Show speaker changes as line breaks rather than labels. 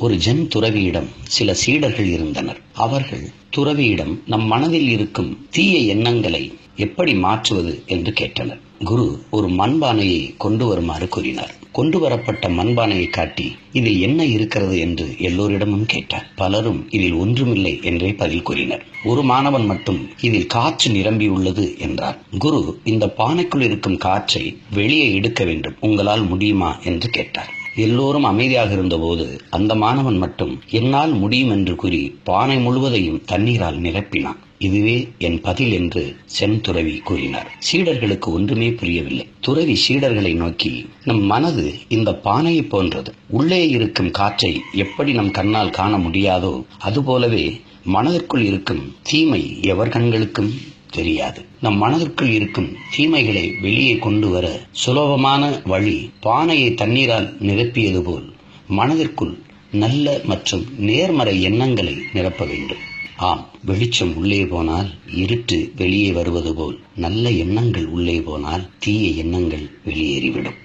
ஒரு ஜென் துறவியிடம் சில சீடர்கள் இருந்தனர். அவர்கள் துறவியிடம் நம் மனதில் இருக்கும் தீய எண்ணங்களை எப்படி மாற்றுவது என்று கேட்டனர். குரு ஒரு மண்பானையை கொண்டு வருமாறு கூறினார். கொண்டு வரப்பட்ட மண்பானையை காட்டி இதில் என்ன இருக்கிறது என்று எல்லோரிடமும் கேட்டார். பலரும் இதில் ஒன்றுமில்லை என்றே பதில் கூறினர். ஒரு மாணவன் மட்டும் இதில் காற்று நிரம்பியுள்ளது என்றார். குரு இந்த பானைக்குள் இருக்கும் காற்றை வெளியே எடுக்க வேண்டும், உங்களால் முடியுமா என்று கேட்டார். எல்லோரும் அமைதியாக இருந்தபோது அந்த மாணவன் மட்டும் என்னால் முடியும் என்று கூறி பானை முழுவதையும் தண்ணீரால் நிரப்பினான். இதுவே என் பதில் என்று சென் துறவி கூறினார். சீடர்களுக்கு ஒன்றுமே புரியவில்லை. துறவி சீடர்களை நோக்கி, நம் மனது இந்த பானையை போன்றது. உள்ளே இருக்கும் காற்றை எப்படி நம் கண்ணால் காண முடியாதோ அதுபோலவே மனதிற்குள் இருக்கும் தீமை எவர் கண்களுக்கும் தெரியாது. நம் மனதிற்குள் இருக்கும் தீமைகளை வெளியே கொண்டு வர சுலபமான வழி பானையை தண்ணீரால் நிரப்பியது போல் மனதிற்குள் நல்ல மற்றும் நேர்மறை எண்ணங்களை நிரப்ப வேண்டும். ஆம், வெளிச்சம் உள்ளே போனால் இருட்டு வெளியே வருவது போல் நல்ல எண்ணங்கள் உள்ளே போனால் தீய எண்ணங்கள் வெளியேறிவிடும்.